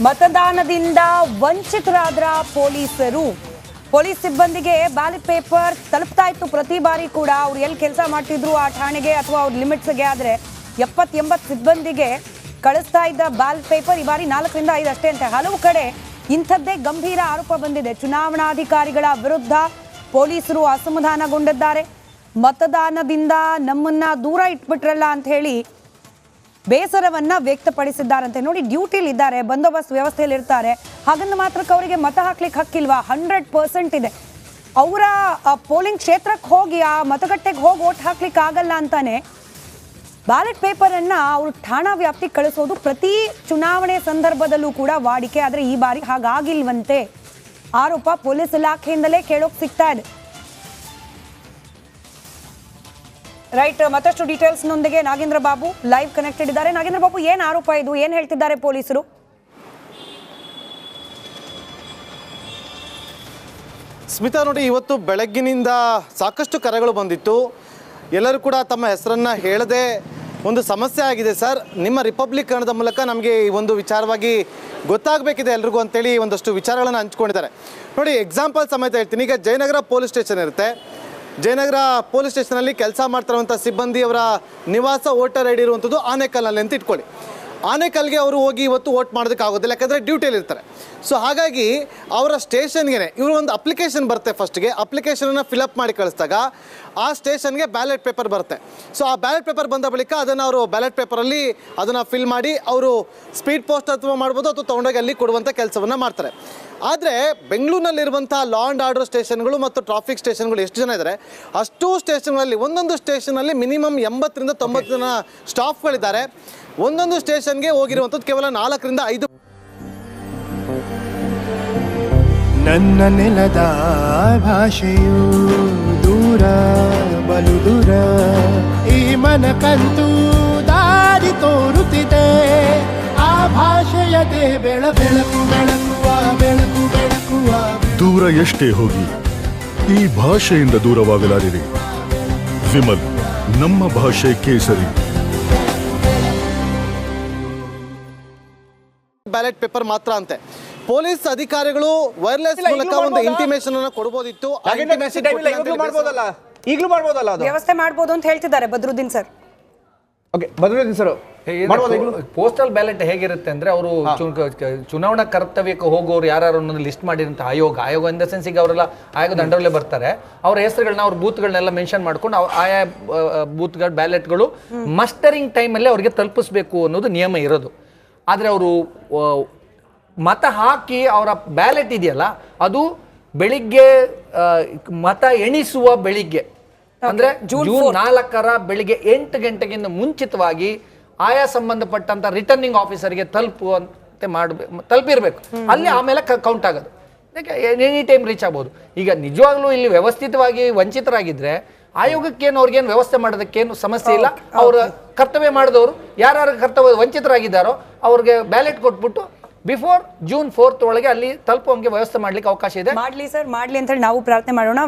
ಮತದಾನದಿಂದ ವಂಚಿತರಾದ್ರ police ಸಿಬ್ಬಂದಿಗೆ ballot paper ತಲುಪ್ತಾ ಇತ್ತು ಪ್ರತಿ ಬಾರಿ ಕೂಡ. ಅವ್ರು ಎಲ್ಲಿ ಕೆಲಸ ಮಾಡ್ತಿದ್ರು ಆ ಠಾಣೆಗೆ ಅಥವಾ ಅವ್ರ ಲಿಮಿಟ್ಸ್ಗೆ ಆದರೆ 70-80 ಸಿಬ್ಬಂದಿಗೆ ಕಳಿಸ್ತಾ ಇದ್ದ ಬ್ಯಾಲೆಟ್ ಪೇಪರ್ ಈ ಬಾರಿ 4ರಿಂದ 5 ಅಷ್ಟೇ ಅಂತೆ. ಹಲವು ಕಡೆ ಇಂಥದ್ದೇ ಗಂಭೀರ ಆರೋಪ ಬಂದಿದೆ. ಚುನಾವಣಾಧಿಕಾರಿಗಳ ವಿರುದ್ಧ ಪೊಲೀಸರು ಅಸಮಾಧಾನಗೊಂಡಿದ್ದಾರೆ. ಮತದಾನದಿಂದ ನಮ್ಮನ್ನ ದೂರ ಇಟ್ಬಿಟ್ರಲ್ಲ ಅಂತ ಹೇಳಿ ಬೇಸರವನ್ನ ವ್ಯಕ್ತಪಡಿಸಿದ್ದಾರಂತೆ. ನೋಡಿ, ಡ್ಯೂಟಿಲಿ ಇದ್ದಾರೆ, ಬಂದೋಬಸ್ತ್ ವ್ಯವಸ್ಥೆಯಲ್ಲಿ ಇರ್ತಾರೆ, ಹಾಗಂದು ಮಾತ್ರಕ್ಕೆ ಅವರಿಗೆ ಮತ ಹಾಕ್ಲಿಕ್ಕೆ ಹಕ್ಕಿಲ್ವಾ? 100% ಇದೆ. ಅವರ ಪೋಲಿಂಗ್ ಕ್ಷೇತ್ರಕ್ಕೆ ಹೋಗಿ ಆ ಮತಗಟ್ಟೆಗೆ ಹೋಗಿ ಓಟ್ ಹಾಕ್ಲಿಕ್ಕೆ ಆಗಲ್ಲ ಅಂತಾನೆ ಬ್ಯಾಲೆಟ್ ಪೇಪರನ್ನು ಅವರು ಠಾಣಾ ವ್ಯಾಪ್ತಿಗೆ ಕಳಿಸೋದು ಪ್ರತಿ ಚುನಾವಣೆ ಸಂದರ್ಭದಲ್ಲೂ ಕೂಡ ವಾಡಿಕೆ. ಆದರೆ ಈ ಬಾರಿ ಹಾಗಾಗಿಲ್ವಂತೆ. ಆರೋಪ ಪೊಲೀಸ್ ಇಲಾಖೆಯಿಂದಲೇ ಕೇಳೋಕೆ ಸಿಗ್ತಾ ಇದೆ. ರೈಟ್, ಮತ್ತಷ್ಟು ಡೀಟೇಲ್ಸ್ನೊಂದಿಗೆ ನಾಗೇಂದ್ರ ಬಾಬು ಲೈವ್ ಕನೆಕ್ಟೆಡ್ ಇದ್ದಾರೆ. ನಾಗೇಂದ್ರ ಬಾಬು, ಏನು ಆರೋಪ ಇದು? ಏನು ಹೇಳ್ತಿದ್ದಾರೆ ಪೊಲೀಸರು? ಸ್ಮಿತಾ, ನೋಡಿ, ಇವತ್ತು ಬೆಳಗ್ಗಿನಿಂದ ಸಾಕಷ್ಟು ಕರೆಗಳು ಬಂದಿತ್ತು. ಎಲ್ಲರೂ ಕೂಡ ತಮ್ಮ ಹೆಸರನ್ನು ಹೇಳದೆ ಒಂದು ಸಮಸ್ಯೆ ಆಗಿದೆ ಸರ್, ನಿಮ್ಮ ರಿಪಬ್ಲಿಕ್ ಕನ್ನಡದ ಮೂಲಕ ನಮಗೆ ಈ ಒಂದು ವಿಚಾರವಾಗಿ ಗೊತ್ತಾಗಬೇಕಿದೆ ಎಲ್ರಿಗೂ ಅಂತೇಳಿ ಒಂದಷ್ಟು ವಿಚಾರಗಳನ್ನು ಹಂಚ್ಕೊಂಡಿದ್ದಾರೆ. ನೋಡಿ, ಎಕ್ಸಾಂಪಲ್ ಸಮೇತ ಹೇಳ್ತೀನಿ. ಈಗ ಜಯನಗರ ಪೊಲೀಸ್ ಸ್ಟೇಷನ್ ಇರುತ್ತೆ. ಜಯನಗರ ಪೊಲೀಸ್ ಸ್ಟೇಷನಲ್ಲಿ ಕೆಲಸ ಮಾಡ್ತಿರುವಂಥ ಸಿಬ್ಬಂದಿಯವರ ನಿವಾಸ ವೋಟರ್ ಐ ಡಿ ಇರುವಂಥದ್ದು ಆನೇಕಲ್ನಲ್ಲಿ ಅಂತ ಇಟ್ಕೊಳ್ಳಿ. ಆನೇಕಲ್ಗೆ ಅವರು ಹೋಗಿ ಇವತ್ತು ವೋಟ್ ಮಾಡೋದಕ್ಕಾಗೋದಿಲ್ಲ, ಯಾಕಂದರೆ ಡ್ಯೂಟಿಯಲ್ಲಿ ಇರ್ತಾರೆ. ಸೊ ಹಾಗಾಗಿ ಅವರ ಸ್ಟೇಷನ್ಗೆ ಇವರು ಒಂದು ಅಪ್ಲಿಕೇಶನ್ ಬರುತ್ತೆ. ಫಸ್ಟ್ಗೆ ಅಪ್ಲಿಕೇಶನನ್ನು ಫಿಲಪ್ ಮಾಡಿ ಕಳಿಸಿದಾಗ ಆ ಸ್ಟೇಷನ್ಗೆ ಬ್ಯಾಲೆಟ್ ಪೇಪರ್ ಬರುತ್ತೆ. ಸೊ ಆ ಬ್ಯಾಲೆಟ್ ಪೇಪರ್ ಬಂದ ಬಳಿಕ ಅದನ್ನು ಅವರು ಬ್ಯಾಲೆಟ್ ಪೇಪರಲ್ಲಿ ಅದನ್ನು ಫಿಲ್ ಮಾಡಿ ಅವರು ಸ್ಪೀಡ್ ಪೋಸ್ಟ್ ಅಥವಾ ಮಾಡ್ಬೋದು ಅಥವಾ ತೊಗೊಂಡೋಗಿ ಅಲ್ಲಿ ಕೊಡುವಂಥ ಕೆಲಸವನ್ನು ಮಾಡ್ತಾರೆ. ಆದರೆ ಬೆಂಗಳೂರಿನಲ್ಲಿರುವಂಥ ಲಾ ಆ್ಯಂಡ್ ಆರ್ಡರ್ ಸ್ಟೇಷನ್ಗಳು ಮತ್ತು ಟ್ರಾಫಿಕ್ ಸ್ಟೇಷನ್ಗಳು ಎಷ್ಟು ಜನ ಇದ್ದಾರೆ, ಅಷ್ಟೂ ಸ್ಟೇಷನ್ಗಳಲ್ಲಿ ಒಂದೊಂದು ಸ್ಟೇಷನಲ್ಲಿ ಮಿನಿಮಮ್ 80ರಿಂದ 90 ಜನ ಸ್ಟಾಫ್ಗಳಿದ್ದಾರೆ. ಒಂದೊಂದು ಸ್ಟೇಷನ್ಗೆ ಹೋಗಿರುವಂಥದ್ದು ಕೇವಲ 4ರಿಂದ 5. ನನ್ನ ನೆಲದ ಭಾಷೆಯು ದೂರ ಬಲು ದೂರ, ಈ ಮನಕಂತೂ ದಾರಿ ತೋರುತ್ತಿದೆ. ಆ ಭಾಷೆಯದೇ ಬೆಳಕು ಬೆಳಕುವ ಬೆಳಕು ಬೆಳಕುವ. ದೂರ ಎಷ್ಟೇ ಹೋಗಿ ಈ ಭಾಷೆಯಿಂದ ದೂರವಾಗಲಾರಿರಿ. ವಿಮಲ್, ನಮ್ಮ ಭಾಷೆ ಕೇಸರಿ. ಬ್ಯಾಲೆಟ್ ಪೇಪರ್ ಮಾತ್ರ ಅಂತೆ. ಪೊಲೀಸ್ ಅಧಿಕಾರಿಗಳು ವೈರ್ಲೆಸ್ ಮೂಲಕ ಒಂದು ಇಂಟಿಮೇಷನ್ ಅನ್ನು ಕೊಡಬಹುದಿತ್ತು. ಈಗಲೂ ಮಾಡಬಹುದಲ್ಲ, ಅದು ವ್ಯವಸ್ಥೆ ಮಾಡಬಹುದು ಅಂತ ಹೇಳ್ತಿದ್ದಾರೆ Badruddin sir. Okay, Badruddin sir, postal ballot ಹೇಗಿರುತ್ತೆ ಅಂದ್ರೆ, ಅವರು ಚುನಾವಣಾ ಕರ್ತವ್ಯಕ್ಕೆ ಹೋಗೋರು ಯಾರು ಅನ್ನೋದು ಲಿಸ್ಟ್ ಮಾಡಿರಂತ ಆಯೋಗ ಇನ್ ದ ಸೆನ್ಸ್ ಈಗ ಅವರೆಲ್ಲ ಆಯೋಗದ ಅಂಡರ್ಲೇ ಬರ್ತಾರೆ. ಅವ್ರ ಹೆಸರುಗಳನ್ನ ಅವ್ರ ಬೂತ್ಗಳನ್ನೆಲ್ಲ ಮೆನ್ಷನ್ ಮಾಡ್ಕೊಂಡು ಆಯಾ ಬೂತ್ಗಳ ಬ್ಯಾಲೆಟ್ಗಳು ಮಸ್ಟರಿಂಗ್ ಟೈಮಲ್ಲಿ ಅವ್ರಿಗೆ ತಲುಪಿಸ್ಬೇಕು ಅನ್ನೋದು ನಿಯಮ ಇರೋದು. ಆದರೆ ಅವರು ಮತ ಹಾಕಿ ಅವರ ಬ್ಯಾಲೆಟ್ ಇದೆಯಲ್ಲ, ಅದು ಬೆಳಿಗ್ಗೆ ಮತ ಎಣಿಸುವ ಬೆಳಿಗ್ಗೆ ಅಂದ್ರೆ ಜೂನ್ 4ರ ಬೆಳಿಗ್ಗೆ 8 ಗಂಟೆಗಿಂತ ಮುಂಚಿತವಾಗಿ ಆಯಾ ಸಂಬಂಧಪಟ್ಟಂತ ರಿಟರ್ನಿಂಗ್ ಆಫೀಸರ್ಗೆ ತಲುಪಿರ್ಬೇಕು. ಅಲ್ಲಿ ಆಮೇಲೆ ಕೌಂಟ್ ಆಗೋದು. ಎನಿ ಟೈಮ್ ರೀಚ್ ಆಗ್ಬೋದು. ಈಗ ನಿಜವಾಗ್ಲೂ ಇಲ್ಲಿ ವ್ಯವಸ್ಥಿತವಾಗಿ ವಂಚಿತರಾಗಿದ್ರೆ ಆಯೋಗಕ್ಕೇನು ಅವ್ರಿಗೇನು ವ್ಯವಸ್ಥೆ ಮಾಡೋದಕ್ಕೇನು ಸಮಸ್ಯೆ ಇಲ್ಲ. ಅವರ ಕರ್ತವ್ಯ ಮಾಡಿದವರು ಯಾರು ಕರ್ತವ್ಯ ವಂಚಿತರಾಗಿದ್ದಾರೋ ಅವ್ರಿಗೆ ಬ್ಯಾಲೆಟ್ ಕೊಟ್ಬಿಟ್ಟು ಬಿಫೋರ್ ಜೂನ್ 4 ಒಳಗೆ ಅಲ್ಲಿ ತಲುಪುವಂಗೆ ವ್ಯವಸ್ಥೆ ಮಾಡ್ಲಿಕ್ಕೆ ಅವಕಾಶ ಇದೆ. ಮಾಡ್ಲಿ ಸರ್, ಮಾಡ್ಲಿ ಅಂತ ಹೇಳಿ ನಾವು ಪ್ರಾರ್ಥನೆ ಮಾಡೋಣ.